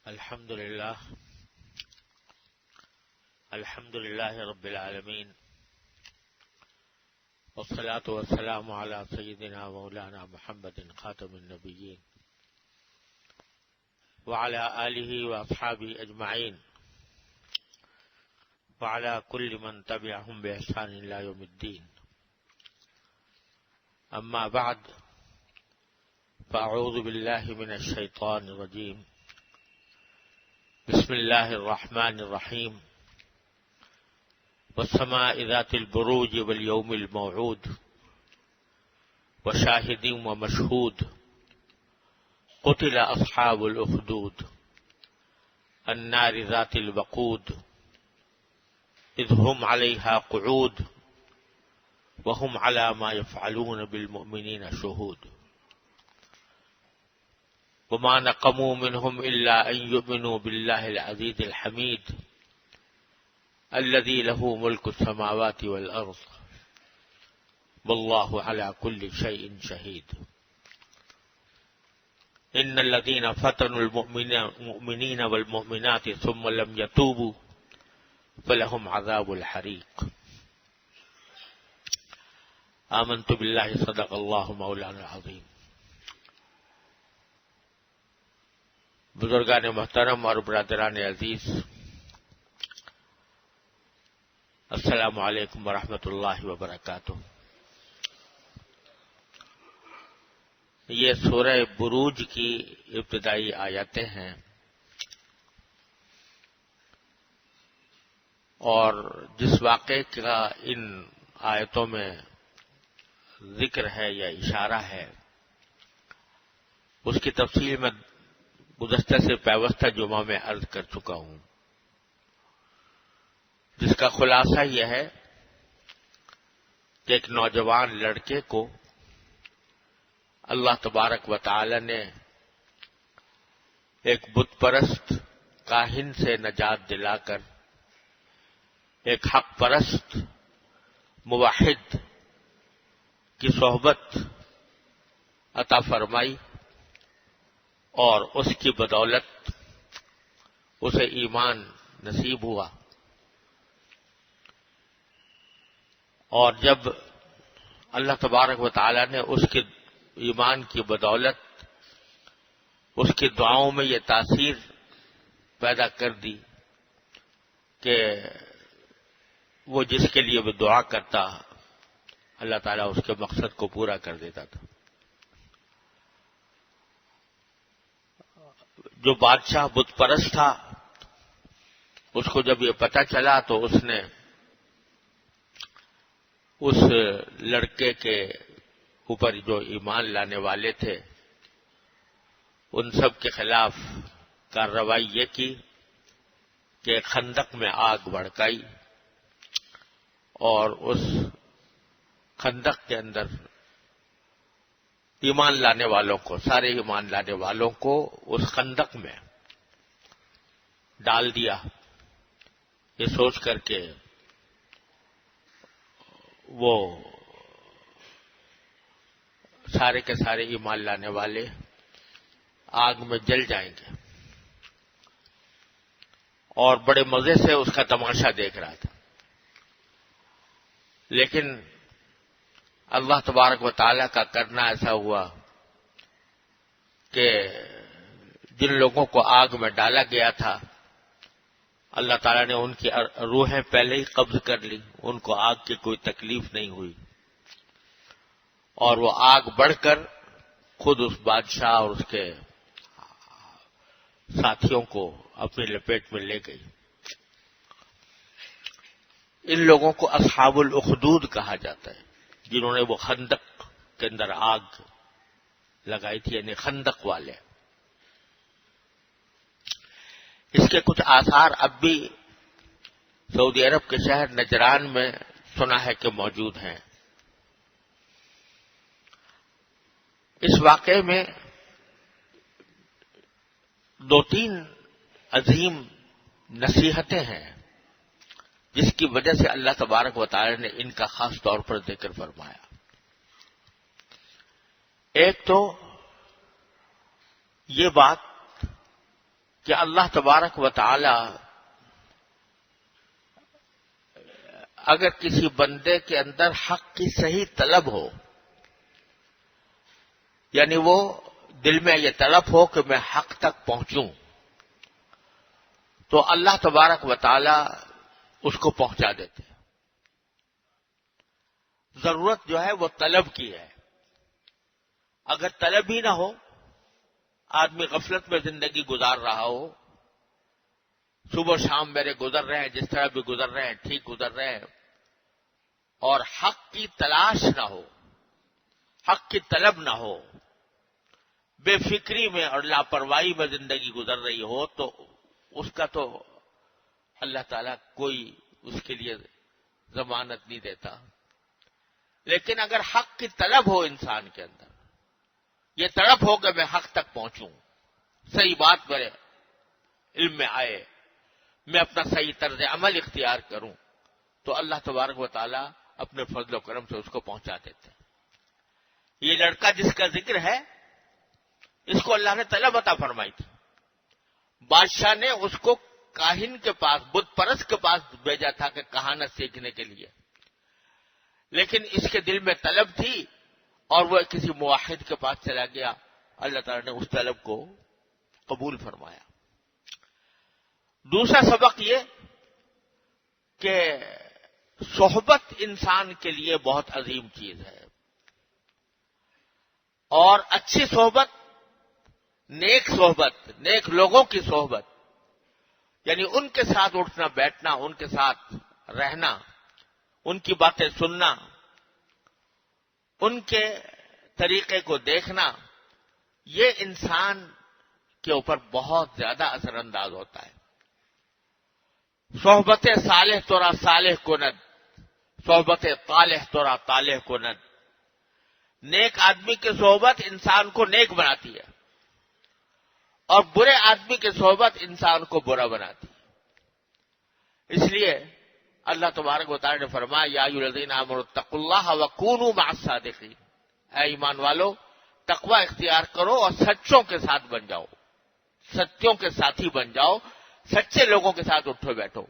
الحمد لله رب العالمين، والصلاة والسلام على سيدنا مولانا محمد خاتم النبيين وعلى آله وأصحابه أجمعين وعلى كل من تبعهم بإحسان إلى يوم الدين. أما بعد، فأعوذ بالله من الشيطان الرجيم. بسم الله الرحمن الرحيم. والسماء ذات البروج واليوم الموعود وشاهد ومشهود. قتل أصحاب الأخدود النار ذات الوقود إذ هم عليها قعود وهم على ما يفعلون بالمؤمنين شهود. وما نقموا منهم إلا أن يؤمنوا بالله العزيز الحميد الذي له ملك السماوات والأرض والله على كل شيء شهيد. إن الذين فتنوا المؤمنين والمؤمنات ثم لم يتوبوا فلهم عذاب الحريق. آمنت بالله صدق الله مولانا العظيم. بزرگان محترم اور برادران عزیز، السلام علیکم ورحمۃ اللہ وبرکاتہ۔ یہ سورہ بروج کی ابتدائی آیتیں ہیں، اور جس واقعے کا ان آیتوں میں ذکر ہے یا اشارہ ہے، اس کی تفصیل میں گزشتہ سے پیوستہ جمعہ میں عرض کر چکا ہوں، جس کا خلاصہ یہ ہے کہ ایک نوجوان لڑکے کو اللہ تبارک و تعالی نے ایک بت پرست کاہن سے نجات دلا کر ایک حق پرست موحد کی صحبت عطا فرمائی، اور اس کی بدولت اسے ایمان نصیب ہوا۔ اور جب اللہ تبارک و تعالی نے اس کے ایمان کی بدولت اس کی دعاؤں میں یہ تاثیر پیدا کر دی کہ وہ جس کے لیے وہ دعا کرتا، اللہ تعالیٰ اس کے مقصد کو پورا کر دیتا تھا۔ جو بادشاہ بت پرست تھا، اس کو جب یہ پتہ چلا تو اس نے اس لڑکے کے اوپر جو ایمان لانے والے تھے ان سب کے خلاف کارروائی یہ کی کہ خندق میں آگ بھڑکائی، اور اس خندق کے اندر ایمان لانے والوں کو، سارے ایمان لانے والوں کو اس خندق میں ڈال دیا، یہ سوچ کر کے وہ سارے کے سارے ایمان لانے والے آگ میں جل جائیں گے، اور بڑے مزے سے اس کا تماشا دیکھ رہا تھا۔ لیکن اللہ تبارک و تعالیٰ کا کرنا ایسا ہوا کہ جن لوگوں کو آگ میں ڈالا گیا تھا، اللہ تعالیٰ نے ان کی روحیں پہلے ہی قبض کر لی، ان کو آگ کی کوئی تکلیف نہیں ہوئی، اور وہ آگ بڑھ کر خود اس بادشاہ اور اس کے ساتھیوں کو اپنی لپیٹ میں لے گئی۔ ان لوگوں کو اصحاب الاخدود کہا جاتا ہے، جنہوں نے وہ خندق کے اندر آگ لگائی تھی، یعنی خندق والے۔ اس کے کچھ آثار اب بھی سعودی عرب کے شہر نجران میں سنا ہے کہ موجود ہیں۔ اس واقعے میں دو تین عظیم نصیحتیں ہیں جس کی وجہ سے اللہ تبارک و تعالی نے ان کا خاص طور پر ذکر فرمایا۔ ایک تو یہ بات کہ اللہ تبارک و تعالی اگر کسی بندے کے اندر حق کی صحیح طلب ہو، یعنی وہ دل میں یہ طلب ہو کہ میں حق تک پہنچوں، تو اللہ تبارک و تعالی اس کو پہنچا دیتے ہیں۔ ضرورت جو ہے وہ طلب کی ہے۔ اگر طلب ہی نہ ہو، آدمی غفلت میں زندگی گزار رہا ہو، صبح شام میرے گزر رہے ہیں، جس طرح بھی گزر رہے ہیں ٹھیک گزر رہے ہیں، اور حق کی تلاش نہ ہو، حق کی طلب نہ ہو، بے فکری میں اور لاپرواہی میں زندگی گزر رہی ہو، تو اس کا تو اللہ تعالیٰ کوئی اس کے لیے ضمانت نہیں دیتا۔ لیکن اگر حق کی طلب ہو انسان کے اندر، یہ طلب ہو کہ میں حق تک پہنچوں، صحیح بات میرے علم میں آئے، میں اپنا صحیح طرز عمل اختیار کروں، تو اللہ تبارک و تعالیٰ اپنے فضل و کرم سے اس کو پہنچا دیتے ہیں۔ یہ لڑکا جس کا ذکر ہے، اس کو اللہ نے طلب عطا فرمائی تھی۔ بادشاہ نے اس کو کاہن کے پاس، بت پرست کے پاس بھیجا تھا کہ کہانت سیکھنے کے لیے، لیکن اس کے دل میں طلب تھی اور وہ کسی موحد کے پاس چلا گیا، اللہ تعالیٰ نے اس طلب کو قبول فرمایا۔ دوسرا سبق یہ کہ صحبت انسان کے لیے بہت عظیم چیز ہے، اور اچھی صحبت، نیک لوگوں کی صحبت، یعنی ان کے ساتھ اٹھنا بیٹھنا، ان کے ساتھ رہنا، ان کی باتیں سننا، ان کے طریقے کو دیکھنا، یہ انسان کے اوپر بہت زیادہ اثر انداز ہوتا ہے۔ صحبت صالح تورا صالح کند، صحبت طالح تورا طالح کند۔ نیک آدمی کی صحبت انسان کو نیک بناتی ہے، اور برے آدمی کی صحبت انسان کو برا بناتی ہے۔ اس لیے اللہ تبارک و تعالی نے فرمایا، یا ایھا الذین آمنوا اتقوا اللہ وکونوا مع الصادقین، اے ایمان والو تقوی اختیار کرو اور سچوں کے ساتھ بن جاؤ، سچوں کے ساتھی بن جاؤ، سچے لوگوں کے ساتھ اٹھو بیٹھو۔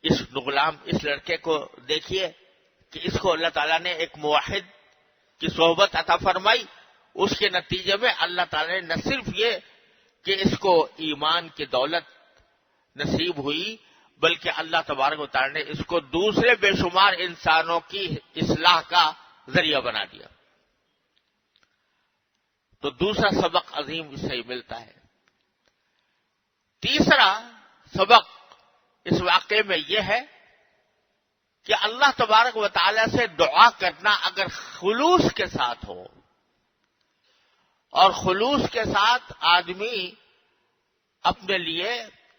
اس لڑکے کو دیکھیے کہ اس کو اللہ تعالیٰ نے ایک موحد کی صحبت عطا فرمائی، اس کے نتیجے میں اللہ تعالیٰ نے نہ صرف یہ کہ اس کو ایمان کی دولت نصیب ہوئی، بلکہ اللہ تبارک و تعالیٰ نے اس کو دوسرے بے شمار انسانوں کی اصلاح کا ذریعہ بنا دیا۔ تو دوسرا سبق عظیم اس سے ملتا ہے۔ تیسرا سبق اس واقعے میں یہ ہے کہ اللہ تبارک و تعالیٰ سے دعا کرنا اگر خلوص کے ساتھ ہو، اور خلوص کے ساتھ آدمی اپنے لیے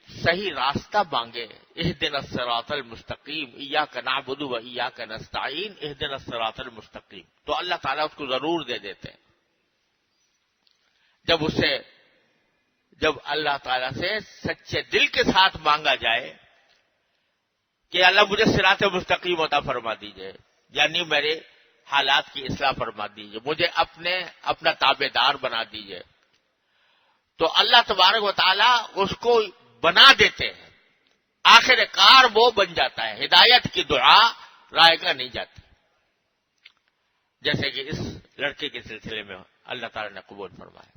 صحیح راستہ مانگے، اہدنا الصراط المستقیم، ایاک نعبد و ایاک نستعین، اہدنا الصراط المستقیم، تو اللہ تعالیٰ اس کو ضرور دے دیتے ہیں۔ جب اللہ تعالیٰ سے سچے دل کے ساتھ مانگا جائے کہ اللہ مجھے صراط مستقیم عطا فرما دیجئے، یعنی میرے حالات کی اصلاح فرما دیجئے، مجھے اپنا تابع دار بنا دیجئے، تو اللہ تبارک و تعالیٰ اس کو بنا دیتے ہیں، آخر کار وہ بن جاتا ہے۔ ہدایت کی دعا رائے گاہ نہیں جاتی، جیسے کہ اس لڑکے کے سلسلے میں اللہ تعالیٰ نے قبول فرمایا۔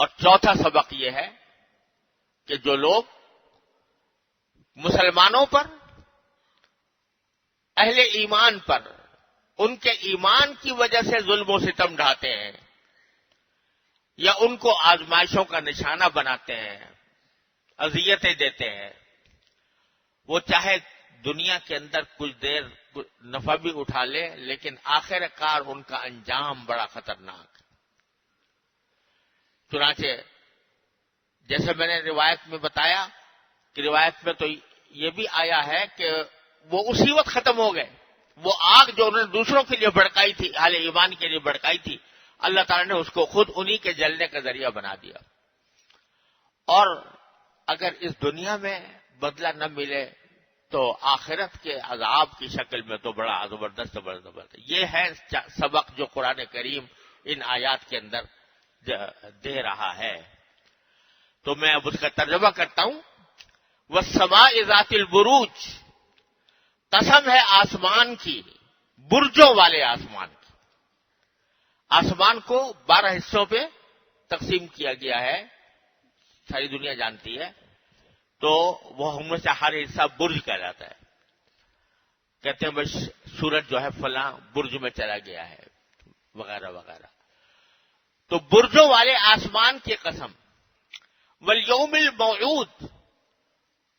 اور چوتھا سبق یہ ہے کہ جو لوگ مسلمانوں پر، اہل ایمان پر، ان کے ایمان کی وجہ سے ظلم و ستم ڈھاتے ہیں، یا ان کو آزمائشوں کا نشانہ بناتے ہیں، اذیتیں دیتے ہیں، وہ چاہے دنیا کے اندر کچھ دیر نفع بھی اٹھا لے، لیکن آخر کار ان کا انجام بڑا خطرناک ہے۔ چنانچہ جیسے میں نے روایت میں بتایا کہ روایت میں تو یہ بھی آیا ہے کہ وہ اسی وقت ختم ہو گئے، وہ آگ جو انہوں نے دوسروں کے لیے بھڑکائی تھی، اہل ایمان کے لیے بھڑکائی تھی، اللہ تعالیٰ نے اس کو خود انہی کے جلنے کا ذریعہ بنا دیا۔ اور اگر اس دنیا میں بدلہ نہ ملے تو آخرت کے عذاب کی شکل میں تو بڑا زبردست۔ یہ ہے سبق جو قرآن کریم ان آیات کے اندر دے رہا ہے. تو میں اب اس کا ترجمہ کرتا ہوں. وَالسَّمَاءِ ذَاتِ الْبُرُوجِ، قسم ہے آسمان کی، برجوں والے آسمان کی. آسمان کو 12 حصوں پہ تقسیم کیا گیا ہے، ساری دنیا جانتی ہے. تو وہ ہم میں سے ہر حصہ برج کہلاتا ہے. کہتے ہیں بس سورج جو ہے فلاں برج میں چلا گیا ہے وغیرہ وغیرہ. تو برجوں والے آسمان کی قسم. والیوم الموعود،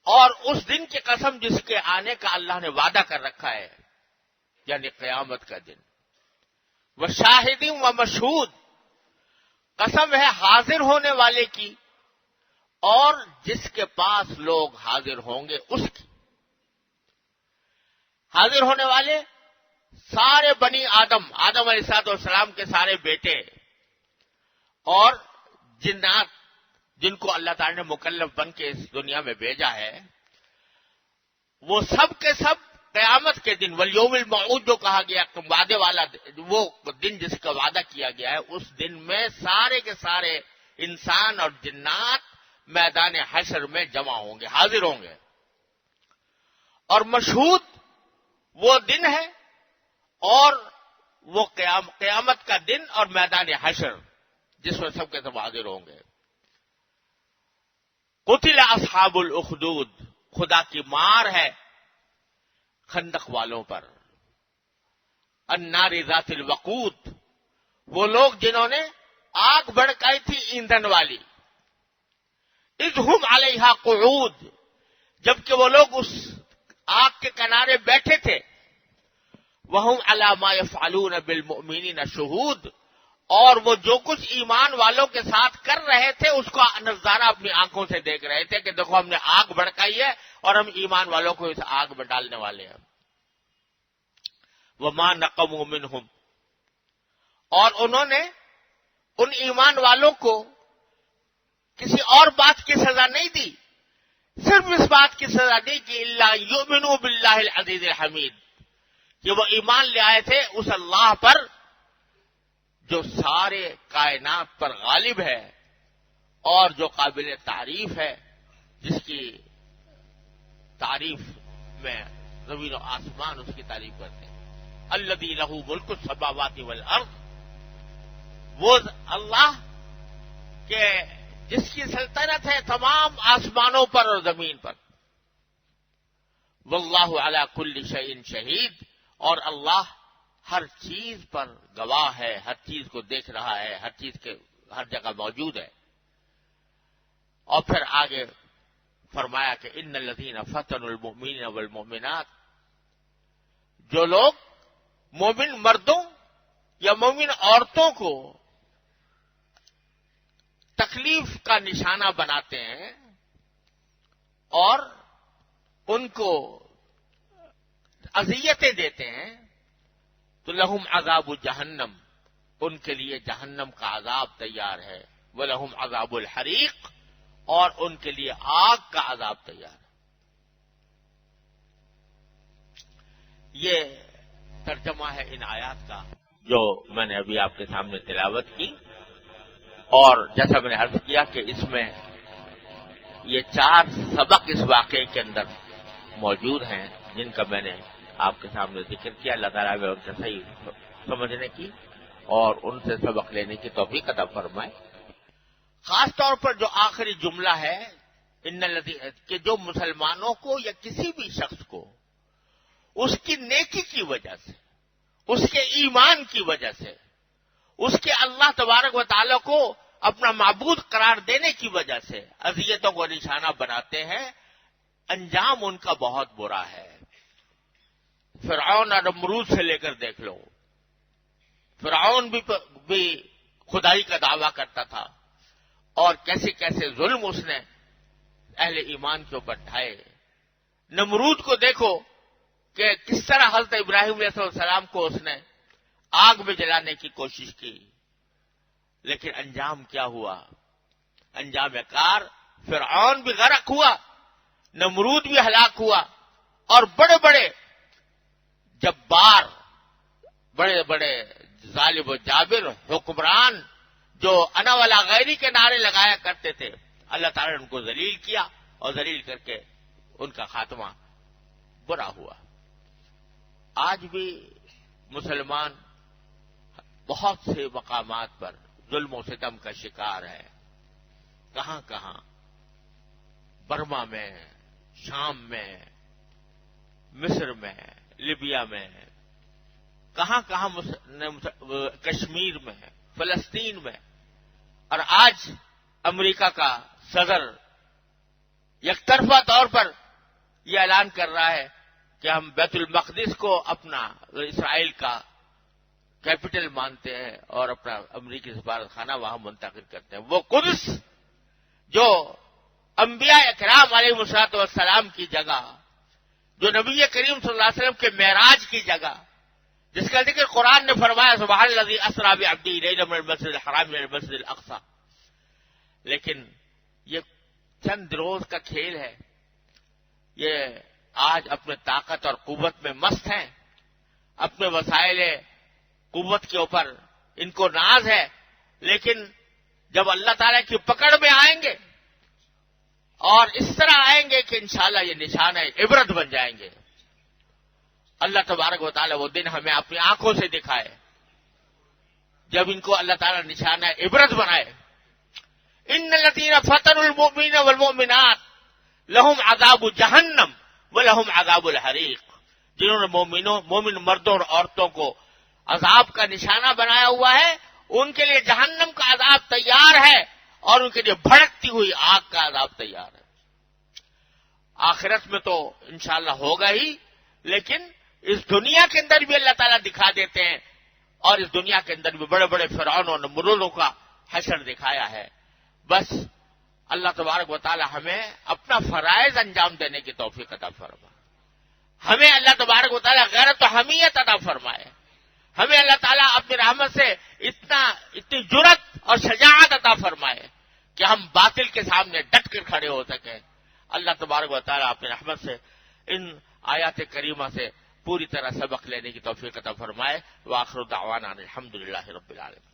اور اس دن کی قسم جس کے آنے کا اللہ نے وعدہ کر رکھا ہے، یعنی قیامت کا دن. وشاہد ومشہود، قسم ہے حاضر ہونے والے کی اور جس کے پاس لوگ حاضر ہوں گے اس کی. حاضر ہونے والے سارے بنی آدم علیہ السلام کے سارے بیٹے اور جنات جن کو اللہ تعالی نے مکلف بن کے اس دنیا میں بھیجا ہے، وہ سب کے سب قیامت کے دن والیوم الموعود جو کہا گیا وعدے والا وہ دن جس کا وعدہ کیا گیا ہے، اس دن میں سارے کے سارے انسان اور جنات میدان حشر میں جمع ہوں گے، حاضر ہوں گے. اور مشہود وہ دن ہے اور وہ قیامت کا دن اور میدان حشر جس میں سب کے سب حاضر ہوں گے. قتل اصحاب الاخدود، خدا کی مار ہے خندق والوں پر. النار ذات الوقود، وہ لوگ جنہوں نے آگ بھڑکائی تھی ایندھن والی. اذ ہم علیہا قعود، جبکہ وہ لوگ اس آگ کے کنارے بیٹھے تھے. وہم علی ما یفعلون بالمؤمنین شہود، اور وہ جو کچھ ایمان والوں کے ساتھ کر رہے تھے اس کا نظارہ اپنی آنکھوں سے دیکھ رہے تھے کہ دیکھو ہم نے آگ بھڑکائی ہے اور ہم ایمان والوں کو اس آگ میں ڈالنے والے ہیں. وما نقموا منہم، اور انہوں نے ان ایمان والوں کو کسی اور بات کی سزا نہیں دی، صرف اس بات کی سزا دی کہ الا یؤمنوا باللہ العزیز الحمید، کہ وہ ایمان لے آئے تھے اس اللہ پر جو سارے کائنات پر غالب ہے اور جو قابل تعریف ہے، جس کی تعریف میں زمین و آسمان اس کی تعریف کرتے ہیں. الذی لہ ملک السماوات والارض، وہ اللہ کے جس کی سلطنت ہے تمام آسمانوں پر اور زمین پر. واللہ علی کل شیء شہید، اور اللہ ہر چیز پر گواہ ہے، ہر چیز کو دیکھ رہا ہے، ہر چیز کے ہر جگہ موجود ہے. اور پھر آگے فرمایا کہ ان الذین فتنوا المؤمنین والمؤمنات، جو لوگ مومن مردوں یا مومن عورتوں کو تکلیف کا نشانہ بناتے ہیں اور ان کو اذیتیں دیتے ہیں، تو لہم عذاب جہنم، ان کے لیے جہنم کا عذاب تیار ہے. وَلَهُمْ عَذَابُ الْحَرِيقِ، اور ان کے لیے آگ کا عذاب تیار ہے. یہ ترجمہ ہے ان آیات کا جو میں نے ابھی آپ کے سامنے تلاوت کی. اور جیسا میں نے عرض کیا کہ اس میں یہ 4 سبق اس واقعے کے اندر موجود ہیں جن کا میں نے آپ کے سامنے ذکر کیا. اللہ تعالیٰ میں ان سے صحیح سمجھنے کی اور ان سے سبق لینے کی توفیق عطا فرمائے. خاص طور پر جو آخری جملہ ہے ان الذین، کہ جو مسلمانوں کو یا کسی بھی شخص کو اس کی نیکی کی وجہ سے، اس کے ایمان کی وجہ سے، اس کے اللہ تبارک و تعالی کو اپنا معبود قرار دینے کی وجہ سے اذیتوں کو نشانہ بناتے ہیں، انجام ان کا بہت برا ہے. فرعون اور نمرود سے لے کر دیکھ لو، فرعون بھی خدائی کا دعویٰ کرتا تھا اور کیسے کیسے ظلم اس نے اہل ایمان کے اوپر ڈھائے. نمرود کو دیکھو کہ کس طرح حضرت ابراہیم علیہ السلام کو اس نے آگ میں جلانے کی کوشش کی، لیکن انجام کیا ہوا؟ انجام کار فرعون بھی غرق ہوا، نمرود بھی ہلاک ہوا، اور بڑے بڑے جبار، بڑے بڑے ظالم و جابر حکمران جو انا ولا غیری کے نعرے لگایا کرتے تھے، اللہ تعالیٰ نے ان کو ذلیل کیا اور ذلیل کر کے ان کا خاتمہ برا ہوا۔ آج بھی مسلمان بہت سے مقامات پر ظلم و ستم کا شکار ہے، کہاں کہاں، برما میں، شام میں، مصر میں، لیبیا میں، کہاں کہاں کشمیر میں، فلسطین میں، اور آج امریکہ کا صدر یک طرفہ طور پر یہ اعلان کر رہا ہے کہ ہم بیت المقدس کو اپنا اسرائیل کا کیپٹل مانتے ہیں اور اپنا امریکی سفارت خانہ وہاں منتقل کرتے ہیں۔ وہ قدس جو انبیاء اکرام علیہ الصلوۃ والسلام کی جگہ، جو نبی کریم صلی اللہ علیہ وسلم کے معراج کی جگہ، جس کا ذکر قرآن نے فرمایا سبحان الذی اسری بعبدہ لیلا من المسجد الحرام الى المسجد الاقصی، لیکن یہ چند روز کا کھیل ہے۔ یہ آج اپنے طاقت اور قوت میں مست ہیں، اپنے وسائل قوت کے اوپر ان کو ناز ہے، لیکن جب اللہ تعالیٰ کی پکڑ میں آئیں گے اور اس طرح آئیں گے کہ انشاءاللہ یہ نشان عبرت بن جائیں گے۔ اللہ تبارک و تعالیٰ وہ دن ہمیں اپنی آنکھوں سے دکھائے جب ان کو اللہ تعالیٰ نشان عبرت بنائے۔ ان الذین فتنوا المؤمنین والمؤمنات لہم عذاب جہنم ولہم عذاب الحریق، جنہوں نے مومن مردوں اور عورتوں کو عذاب کا نشانہ بنایا ہوا ہے، ان کے لیے جہنم کا عذاب تیار ہے اور ان کے لیے بھڑکتی ہوئی آگ کا عذاب تیار ہے۔ آخرت میں تو انشاءاللہ ہوگا ہی، لیکن اس دنیا کے اندر بھی اللہ تعالیٰ دکھا دیتے ہیں، اور اس دنیا کے اندر بھی بڑے بڑے فرعون اور نمرودوں کا حشر دکھایا ہے۔ بس اللہ تبارک و تعالیٰ ہمیں اپنا فرائض انجام دینے کی توفیق عطا فرمائے، ہمیں اللہ تبارک و تعالیٰ غیرت و حمیت عطا فرمائے، ہمیں اللہ تعالیٰ اپنی رحمت سے اتنی جرت اور شجاعت عطا فرمائے کہ ہم باطل کے سامنے ڈٹ کر کھڑے ہو سکیں۔ اللہ تبارک و تعالیٰ اپنی رحمت سے ان آیات کریمہ سے پوری طرح سبق لینے کی توفیق عطا فرمائے۔ وآخر دعوانا الحمدللہ رب العالمین۔